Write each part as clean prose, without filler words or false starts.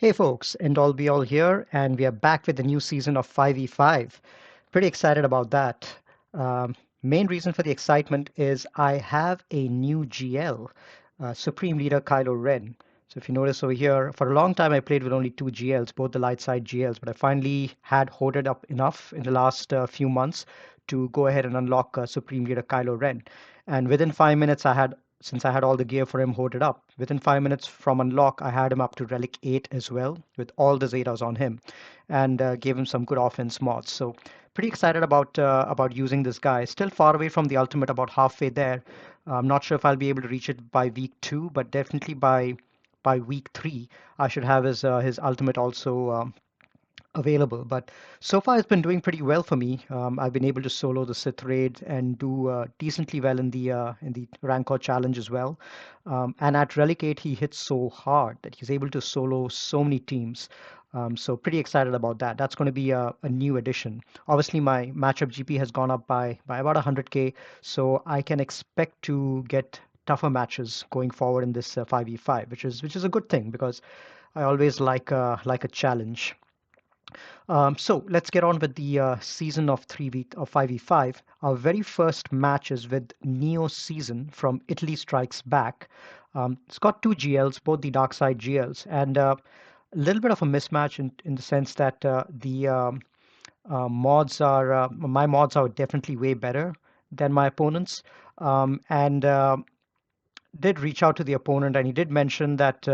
Hey folks, and all be all here, and we are back with the new season of 5v5. Pretty excited about that. Main reason for the excitement is I have a new GL, Supreme Leader Kylo Ren. So if you notice over here, for a long time I played with only two GLs, both the light side GLs, but I finally had hoarded up enough in the last few months to go ahead and unlock Supreme Leader Kylo Ren. And within 5 minutes, since I had all the gear for him hoarded up, within 5 minutes from unlock, I had him up to Relic 8 as well, with all the Zetas on him, and gave him some good offense mods. So pretty excited about using this guy. Still far away from the ultimate, about halfway there. I'm not sure if I'll be able to reach it by week 2, but definitely by week 3, I should have his ultimate also available. But so far, it's been doing pretty well for me. I've been able to solo the Sith raid and do decently well in the Rancor challenge as well. And at Relic 8, he hits so hard that he's able to solo so many teams. So pretty excited about that. That's going to be a new addition. Obviously, my matchup GP has gone up by about 100k, so I can expect to get tougher matches going forward in this 5v5, which is a good thing because I always like a challenge. So let's get on with the season of 3v of 5v5. Our very first match is with Neo Season from Italy Strikes Back. It's got two GLs, both the Dark Side GLs, and a little bit of a mismatch in the sense that the mods are my mods are definitely way better than my opponents, and did reach out to the opponent, and he did mention that.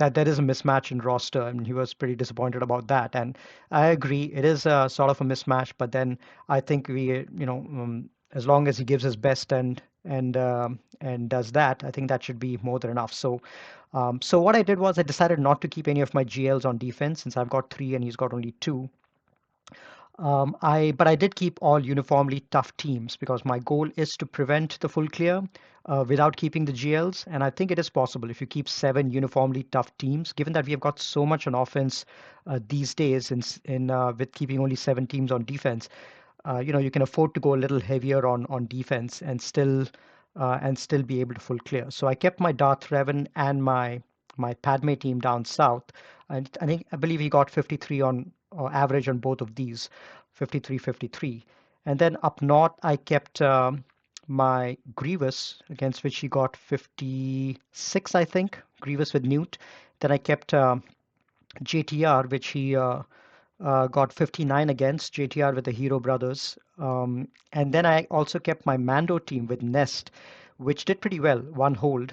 That there is a mismatch in roster, and he was pretty disappointed about that. And I agree, it is a sort of a mismatch. But then I think as long as he gives his best and does that, I think that should be more than enough. So what I did was I decided not to keep any of my GLs on defense since I've got three and he's got only two. But I did keep all uniformly tough teams because my goal is to prevent the full clear without keeping the GLs, and I think it is possible if you keep seven uniformly tough teams. Given that we have got so much on offense these days, in with keeping only seven teams on defense, you can afford to go a little heavier on defense and still be able to full clear. So I kept my Darth Revan and my Padme team down south. And I believe he got 53 on or average on both of these, 53, 53. And then up north, I kept my Grievous, against which he got 56, I think, Grievous with Newt. Then I kept JTR, which he got 59 against, JTR with the Hero Brothers. And then I also kept my Mando team with Nest, which did pretty well, one hold.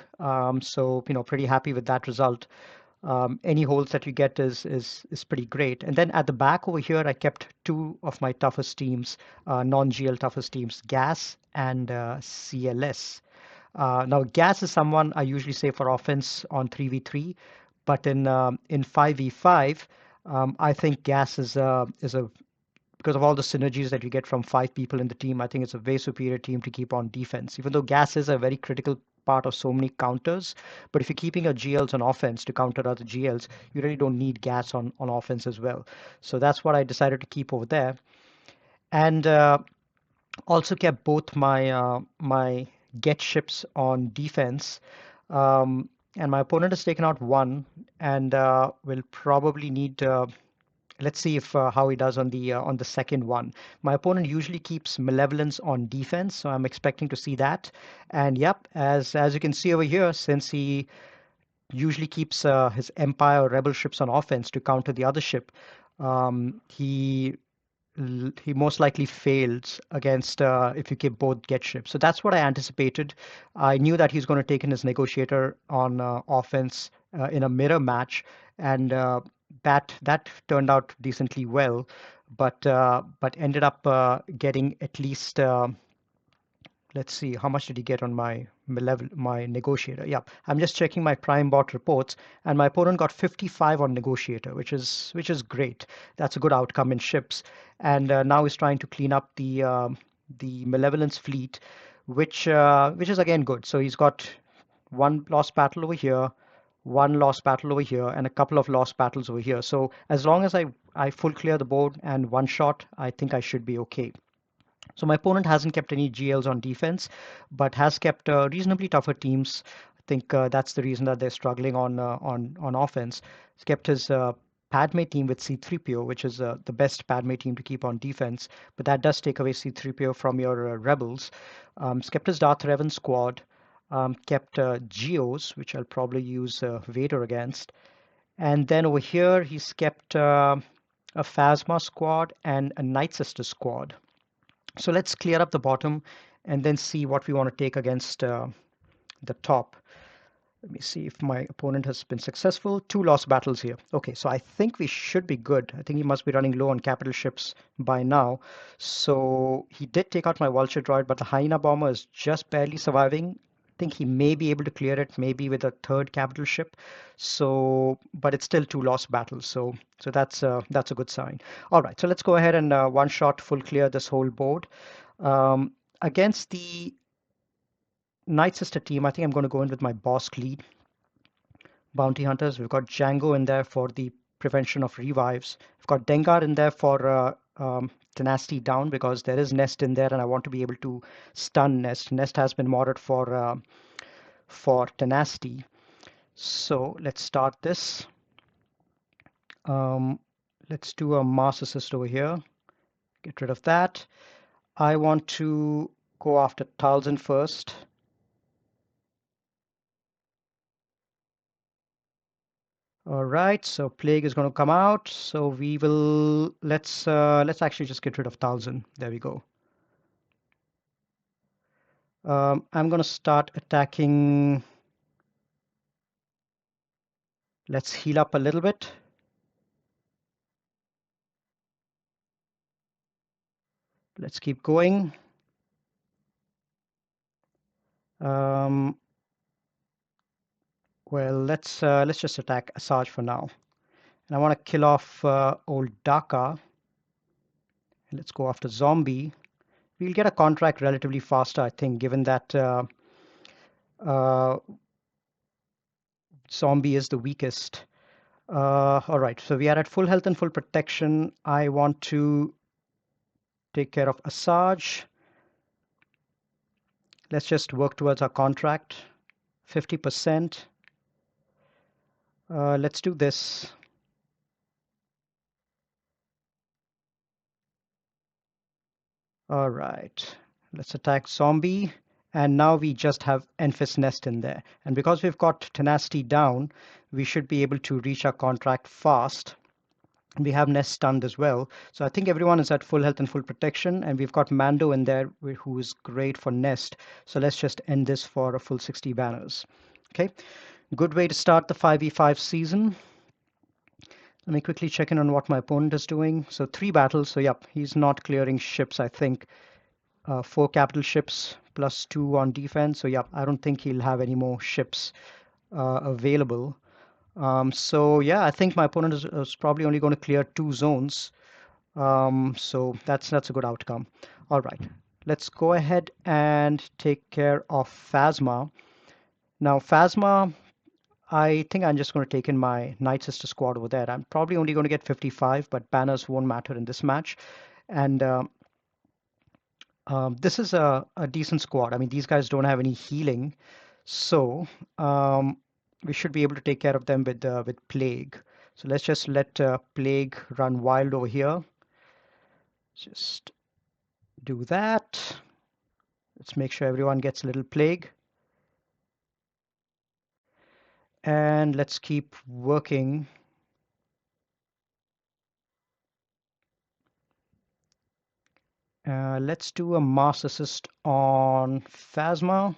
So, pretty happy with that result. Any holds that you get is pretty great. And then at the back over here, I kept two of my toughest teams, non-GL toughest teams, GAS and CLS. Now, GAS is someone I usually say for offense on 3v3, but in 5v5, I think GAS is a because of all the synergies that you get from five people in the team. I think it's a way superior team to keep on defense, even though GAS is a very critical part of so many counters. But if you're keeping your GLs on offense to counter other GLs, you really don't need GAS on offense as well. So that's what I decided to keep over there. And also kept both my get ships on defense. And my opponent has taken out one and will probably need let's see if how he does on the second one. My opponent usually keeps Malevolence on defense, so I'm expecting to see that. And yep, as you can see over here, since he usually keeps his Empire or Rebel ships on offense to counter the other ship, he most likely fails against if you keep both get ships. So that's what I anticipated. I knew that he's going to take in his negotiator on offense in a mirror match, and that turned out decently well, but ended up getting at least. Let's see, how much did he get on my level, my negotiator? Yeah, I'm just checking my prime bot reports, and my opponent got 55 on negotiator, which is great. That's a good outcome in ships, and now he's trying to clean up the malevolence fleet, which is again good. So he's got one lost battle over here, one lost battle over here, and a couple of lost battles over here. So as long as I full clear the board and one shot, I think I should be okay. So my opponent hasn't kept any GLs on defense, but has kept reasonably tougher teams. think that's the reason that they're struggling on offense. He's kept his Padme team with C3PO, which is the best Padme team to keep on defense, but that does take away C3PO from your rebels. He's kept his Darth Revan squad, kept Geos, which I'll probably use Vader against, and then over here he's kept a Phasma squad and a Night Sister squad. So let's clear up the bottom and then see what we want to take against the top. Let me see if my opponent has been successful. 2 lost battles here. Okay, so I think we should be good. I think he must be running low on capital ships by now. So he did take out my vulture droid, but the hyena bomber is just barely surviving. I think he may be able to clear it, maybe with a 3rd capital ship. So, but it's still 2 lost battles. So that's a good sign. All right, so let's go ahead and one shot full clear this whole board. Against the Night Sister team, I think I'm going to go in with my boss lead bounty hunters. We've got Django in there for the prevention of revives. We've got Dengar in there for tenacity down because there is Nest in there and I want to be able to stun Nest. Nest has been modded for tenacity. So let's start this. Let's do a mass assist over here. Get rid of that. I want to go after Talzin first. All right, so plague is going to come out. So we will let's actually just get rid of Talzin. There we go. I'm going to start attacking. Let's heal up a little bit. Let's keep going. Well, let's just attack Asajj for now. And I want to kill off old Daka. And let's go after Zombie. We'll get a contract relatively faster, I think, given that Zombie is the weakest. All right, so we are at full health and full protection. I want to take care of Asajj. Let's just work towards our contract. 50%. Let's do this. All right, let's attack Zombie. And now we just have Enfys Nest in there. And because we've got tenacity down, we should be able to reach our contract fast. We have Nest stunned as well. So I think everyone is at full health and full protection. And we've got Mando in there, who is great for Nest. So let's just end this for a full 60 banners. Okay, good way to start the 5v5 season. Let me quickly check in on what my opponent is doing. So 3 battles. So yep, he's not clearing ships, I think. 4 capital ships plus 2 on defense. So yep, I don't think he'll have any more ships available. So yeah, I think my opponent is probably only going to clear 2 zones. So that's a good outcome. All right, let's go ahead and take care of Phasma. Now Phasma, I think I'm just going to take in my Night Sister squad over there. I'm probably only going to get 55, but banners won't matter in this match. And this is a decent squad. I mean, these guys don't have any healing, so we should be able to take care of them with Plague. So let's just let Plague run wild over here. Just do that. Let's make sure everyone gets a little Plague. And let's keep working. Let's do a mass assist on Phasma.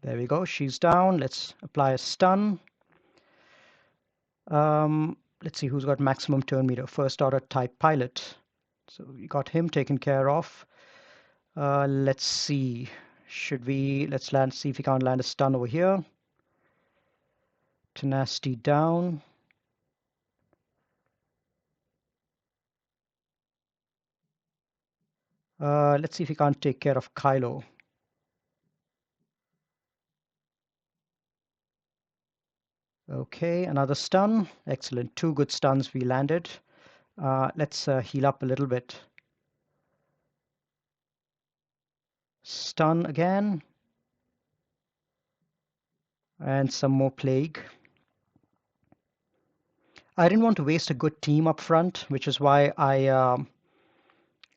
There we go. She's down. Let's apply a stun. Let's see who's got maximum turn meter. First order type pilot. So we got him taken care of. Let's see. Let's see if we can't land a stun over here. Tenacity down. Let's see if we can't take care of Kylo. Okay, another stun. Excellent. 2 good stuns we landed. Let's heal up a little bit. Stun again. and some more plague. I didn't want to waste a good team up front, which is why I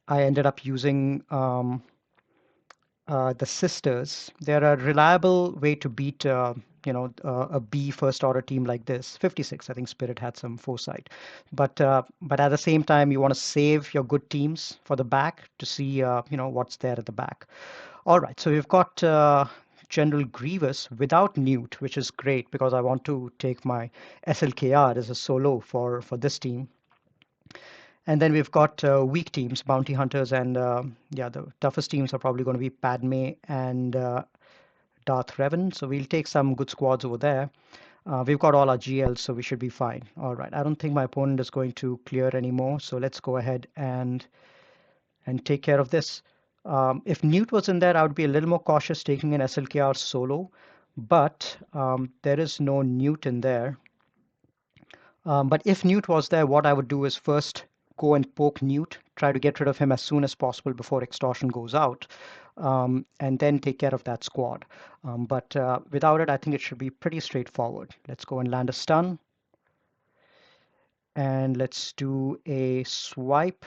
ended up using the sisters. They're a reliable way to beat a B first order team like this. 56, I think Spirit had some foresight, but at the same time you want to save your good teams for the back to see what's there at the back. All right, so we've got General Grievous without Newt, which is great because I want to take my SLKR as a solo for this team. And then we've got weak teams, bounty hunters, and yeah, the toughest teams are probably going to be Padme and Darth Revan. So we'll take some good squads over there. We've got all our GLs, so we should be fine. All right, I don't think my opponent is going to clear anymore, so let's go ahead and take care of this. If Newt was in there, I would be a little more cautious taking an SLKR solo, but there is no Newt in there. But if Newt was there, what I would do is first go and poke Newt, try to get rid of him as soon as possible before extortion goes out, and then take care of that squad. But without it, I think it should be pretty straightforward. Let's go and land a stun. And let's do a swipe.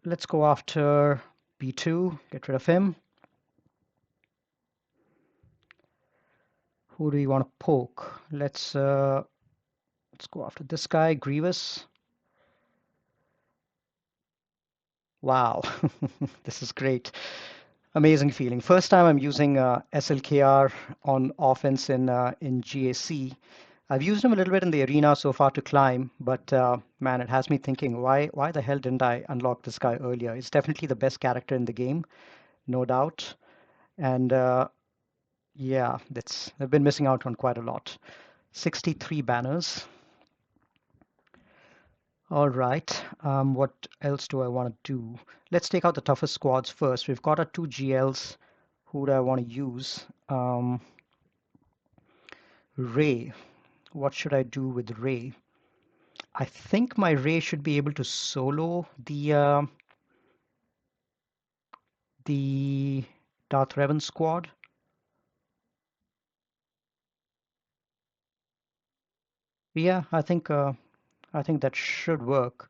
Let's go after B2, get rid of him. Who do you want to poke? Let's go after this guy, Grievous. Wow, this is great. Amazing feeling. First time I'm using SLKR on offense in GAC. I've used him a little bit in the arena so far to climb, but man, it has me thinking, why the hell didn't I unlock this guy earlier? He's definitely the best character in the game, no doubt. And yeah, I've been missing out on quite a lot. 63 banners. All right, what else do I want to do? Let's take out the toughest squads first. We've got our two GLs. Who do I want to use? Ray. What should I do with Ray? I think my Ray should be able to solo the Darth Revan squad. Yeah, I think that should work.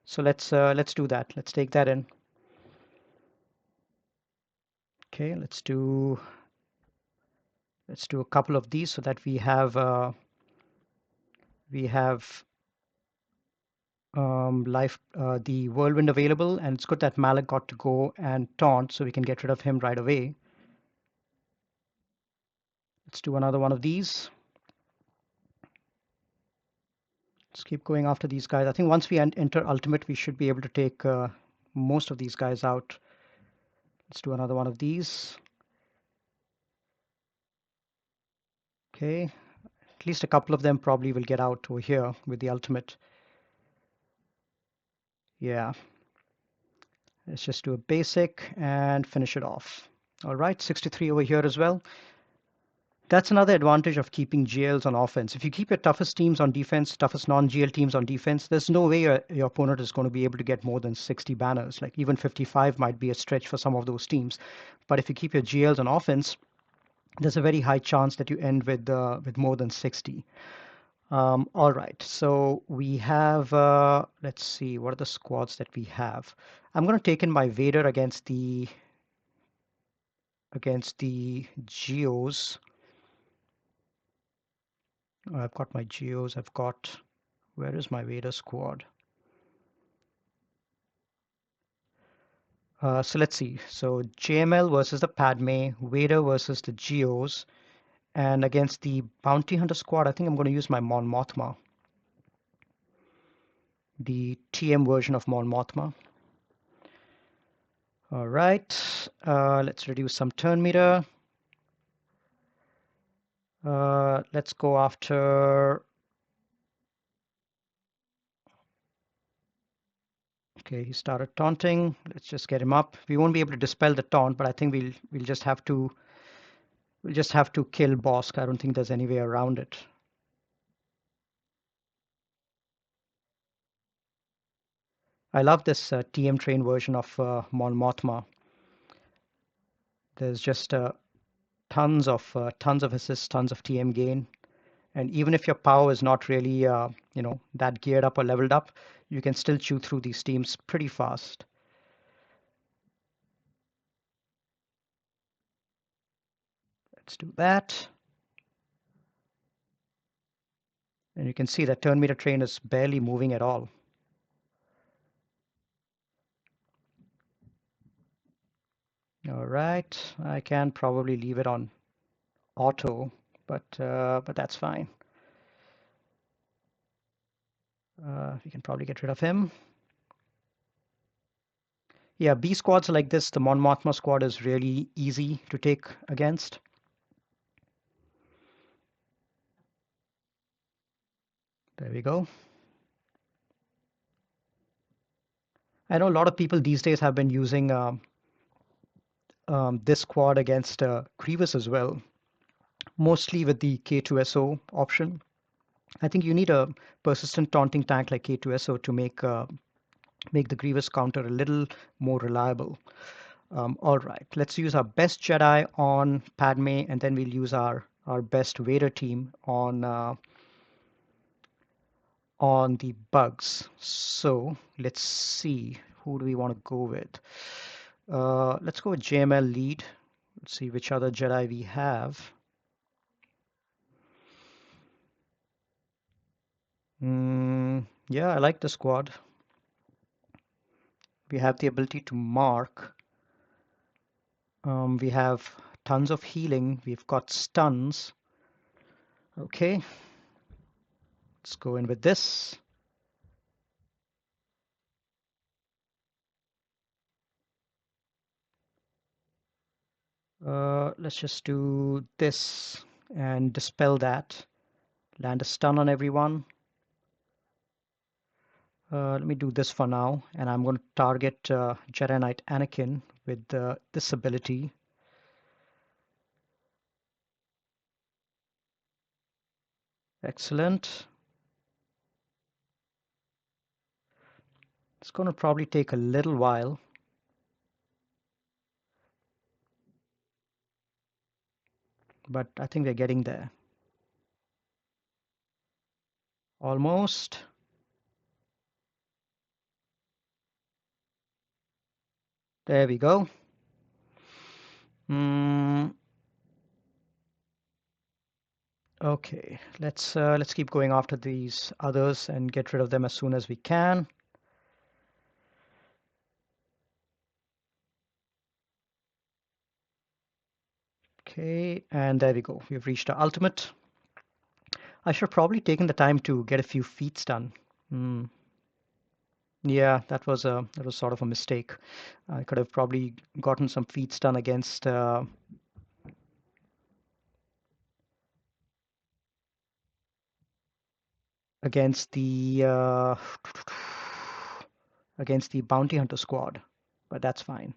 So let's do that. Let's take that in. Okay, let's do a couple of these so that we have the whirlwind available, and it's good that Malik got to go and taunt so we can get rid of him right away. Let's do another one of these. Let's keep going after these guys. I think once we enter ultimate, we should be able to take most of these guys out. Let's do another one of these. Okay, at least a couple of them probably will get out over here with the ultimate. Yeah, let's just do a basic and finish it off. All right, 63 over here as well. That's another advantage of keeping GLs on offense. If you keep your toughest teams on defense, toughest non-GL teams on defense, there's no way your opponent is going to be able to get more than 60 banners. Like even 55 might be a stretch for some of those teams. But if you keep your GLs on offense, there's a very high chance that you end with more than 60. All right, so we have, let's see, what are the squads that we have? I'm going to take in my Vader against the Geos. I've got my Geos. Where is my Vader squad? So let's see. So JML versus the Padme, Vader versus the Geos, and against the Bounty Hunter squad, I think I'm going to use my Mon Mothma, the TM version of Mon Mothma. All right, let's reduce some turn meter. Let's go after. Okay, he started taunting. Let's just get him up. We won't be able to dispel the taunt, but I think we'll just have to kill Bosk. I don't think there's any way around it. I love this TM train version of Mon Mothma. There's just tons of assists, tons of TM gain, and even if your power is not really that geared up or leveled up, you can still chew through these teams pretty fast. Let's do that. And you can see that turn meter train is barely moving at all. All right, I can probably leave it on auto, but that's fine. We can probably get rid of him. Yeah, B squads like this, the Mon Mothma squad is really easy to take against. There we go. I know a lot of people these days have been using this squad against Grievous as well, mostly with the K2SO option. I think you need a persistent taunting tank like K2SO to make the Grievous counter a little more reliable. All right, let's use our best Jedi on Padme, and then we'll use our best Vader team on the bugs. So let's see, who do we want to go with? Let's go with JML lead. Let's see which other Jedi we have. Yeah, I like the squad. We have the ability to mark. We have tons of healing. We've got stuns. Okay, let's go in with this. Let's just do this and dispel that. Land a stun on everyone. Let me do this for now, and I'm going to target Jedi Knight Anakin with this ability. Excellent. It's going to probably take a little while. But I think we're getting there. Almost. There we go. Okay, let's keep going after these others and get rid of them as soon as we can. Okay, and there we go. We've reached our ultimate. I should have probably taken the time to get a few feats done. Yeah, that was sort of a mistake. I could have probably gotten some feats done against against the against the bounty hunter squad, but that's fine.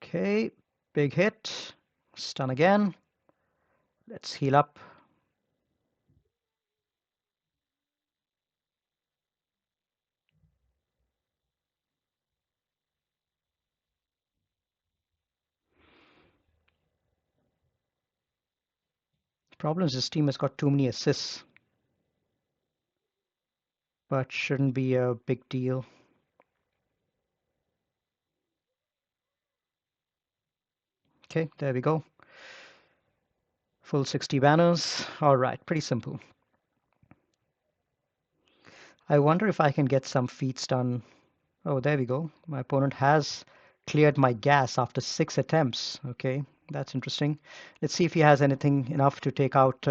Okay, big hit. Stun again. Let's heal up. Problem is this team has got too many assists, but shouldn't be a big deal. Okay, there we go. Full 60 banners. All right, pretty simple. I wonder if I can get some feats done. Oh, there we go. My opponent has cleared my gas after 6 attempts. Okay, that's interesting. Let's see if he has anything enough to take out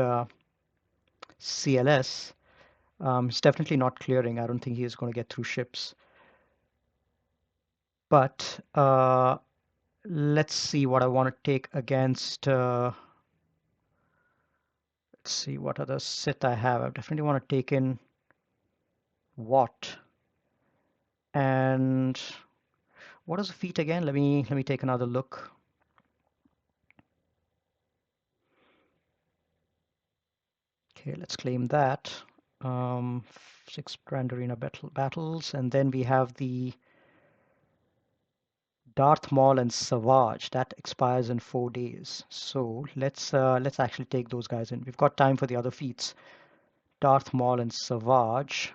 CLS. It's definitely not clearing. I don't think he is going to get through ships. But let's see what I want to take against. Let's see what other Sith I have. I definitely want to take in Watt. And what is the feat again? Let me take another look. Okay, let's claim that. 6 Grand Arena battles, and then we have the Darth Maul and Savage that expires in 4 days. So let's actually take those guys in. We've got time for the other feats. Darth Maul and Savage.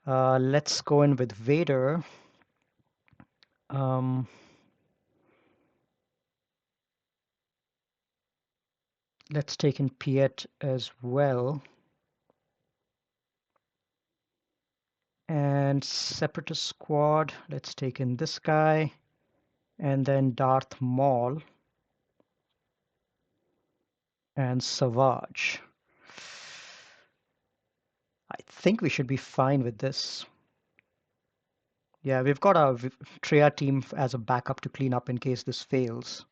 Let's go in with Vader. Let's take in Piet as well. And Separatist Squad, let's take in this guy. And then Darth Maul and Savage. I think we should be fine with this. Yeah, we've got our Tria team as a backup to clean up in case this fails.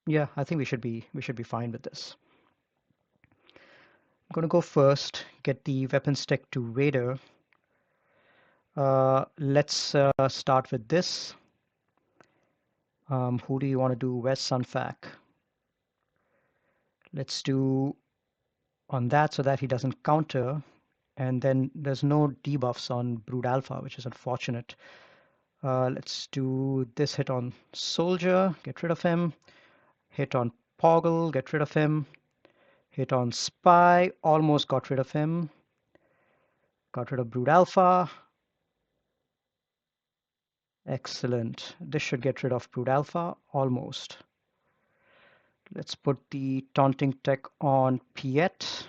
Yeah, I think we should be fine with this. I'm gonna go first, get the weapons tech to Vader. Let's start with this. Who do you want to do? Where's Sunfac? Let's do on that so that he doesn't counter. And then there's no debuffs on Brood Alpha, which is unfortunate. Let's do this hit on Soldier, get rid of him. Hit on Poggle, get rid of him. Hit on Spy, almost got rid of him. Got rid of Brood Alpha. Excellent. This should get rid of Brood Alpha, almost. Let's put the taunting tech on Piet.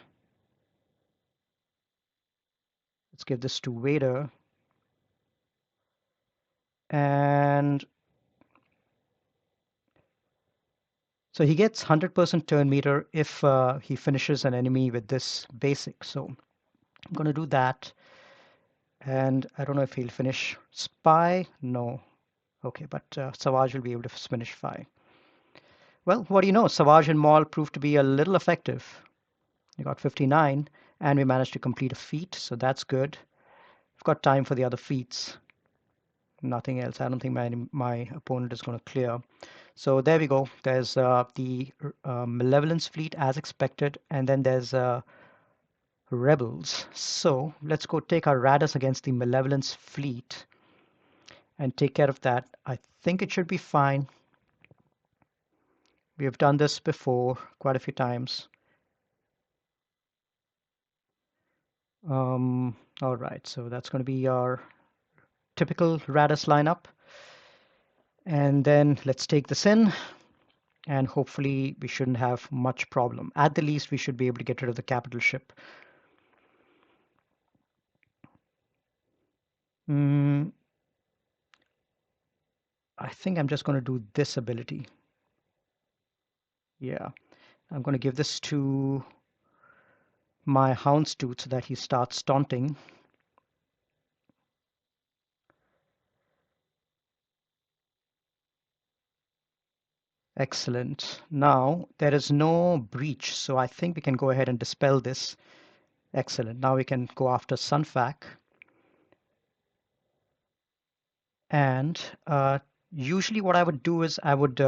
Let's give this to Vader. And so he gets 100% turn meter if he finishes an enemy with this basic. So I'm going to do that. And I don't know if he'll finish Spy. No. Okay, but Savage will be able to finish Spy. Well, what do you know? Savage and Maul proved to be a little effective. We got 59, and we managed to complete a feat, so that's good. We've got time for the other feats. Nothing else. I don't think my opponent is going to clear. So there we go. There's the Malevolence fleet as expected, and then there's Rebels. So let's go take our Raddus against the Malevolence fleet and take care of that. I think it should be fine. We have done this before quite a few times. All right, so that's going to be our typical Raddus lineup. And then let's take this in, and hopefully we shouldn't have much problem. At the least, we should be able to get rid of the capital ship. I think I'm just going to do this ability. Yeah, I'm going to give this to my Houndstooth so that he starts taunting. Excellent. Now there is no breach, so I think we can go ahead and dispel this. Excellent. Now we can go after Sunfac. And usually what I would do is I would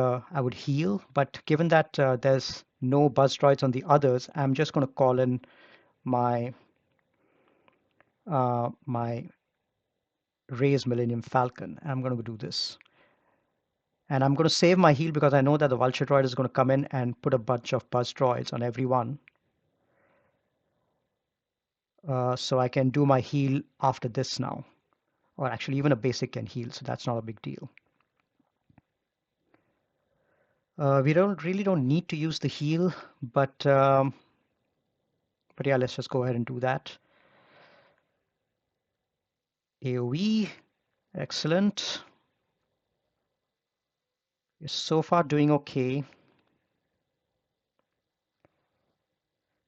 heal, but given that there's no buzz droids on the others, I'm just going to call in my my Ray's Millennium Falcon. I'm going to do this. And I'm going to save my heal because I know that the Vulture droid is going to come in and put a bunch of buzz droids on everyone. So I can do my heal after this now. Or actually even a basic can heal, so that's not a big deal. We really don't need to use the heal, but yeah, let's just go ahead and do that. AoE, excellent. You're so far doing okay.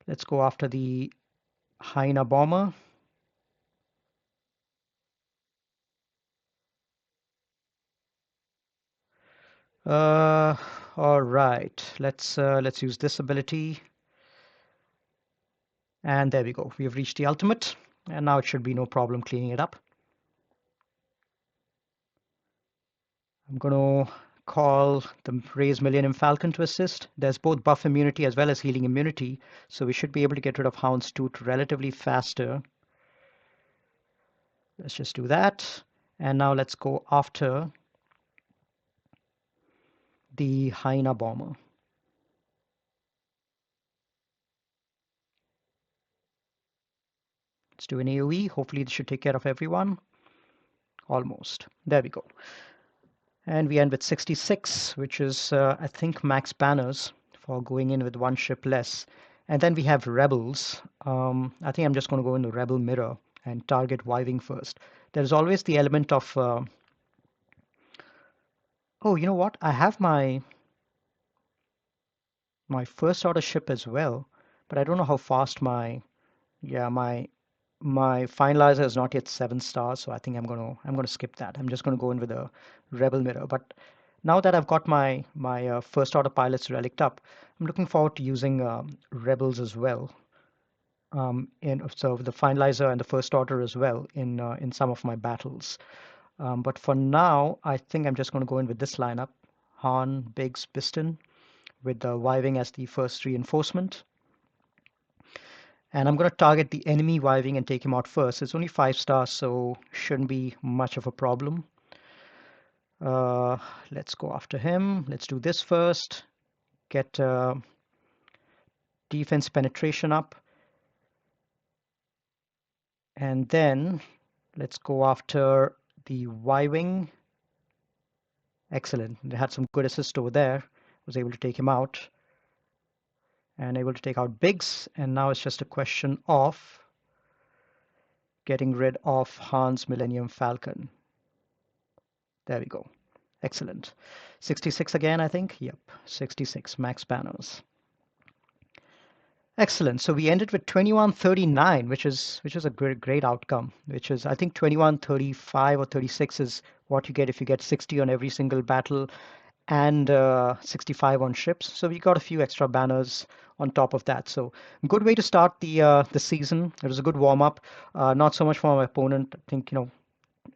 Let's go after the Hyena Bomber. All right, let's use this ability. And there we go. We have reached the ultimate, and now it should be no problem cleaning it up. I'm going to call the Raise Millennium Falcon to assist. There's both buff immunity as well as healing immunity, so we should be able to get rid of Houndstooth relatively faster. Let's just do that. And now let's go after the Hyena Bomber. Let's do an AoE. Hopefully this should take care of everyone. Almost. There we go. And we end with 66, which is, I think, max banners for going in with one ship less. And then we have Rebels. I think I'm just going to go into Rebel Mirror and target Wiving first. There's always the element of... oh, you know what? I have my first order ship as well, but I don't know how fast my... Yeah, my finalizer is not yet 7 stars, so I think I'm gonna skip that. I'm just gonna go in with a Rebel Mirror. But now that I've got my first order pilots relicked up, I'm looking forward to using Rebels as well. So the finalizer and the first order as well in some of my battles. But for now, I think I'm just going to go in with this lineup: Han, Biggs, Piston, with the Wiving as the first reinforcement. And I'm going to target the enemy Wiving and take him out first. It's only 5 stars, so shouldn't be much of a problem. Let's go after him. Let's do this first. Get defense penetration up. And then let's go after the Y-Wing. Excellent. They had some good assist over there. Was able to take him out. And able to take out Biggs. And now it's just a question of getting rid of Han's Millennium Falcon. There we go. Excellent. 66 again, I think. Yep, 66 max banners. Excellent. So we ended with 2139, which is a great outcome. Which is, I think, 2135 or 36 is what you get if you get 60 on every single battle, and 65 on ships. So we got a few extra banners on top of that. So good way to start the season. It was a good warm up. Not so much for my opponent. I think,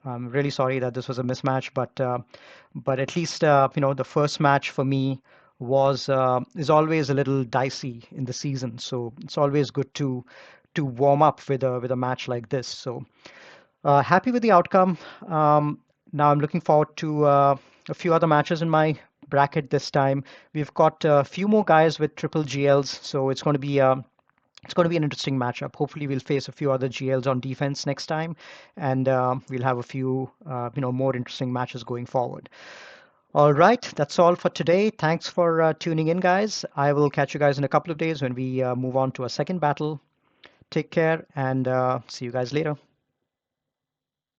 I'm really sorry that this was a mismatch, but at least the first match for me is always a little dicey in the season. So it's always good to warm up with a match like this. So happy with the outcome. Now I'm looking forward to a few other matches in my bracket this time. We've got a few more guys with triple GLs, so it's going to be an interesting matchup. Hopefully, we'll face a few other GLs on defense next time, and we'll have a few, more interesting matches going forward. All right, that's all for today. Thanks for tuning in, guys. I will catch you guys in a couple of days when we move on to our second battle. Take care, and see you guys later.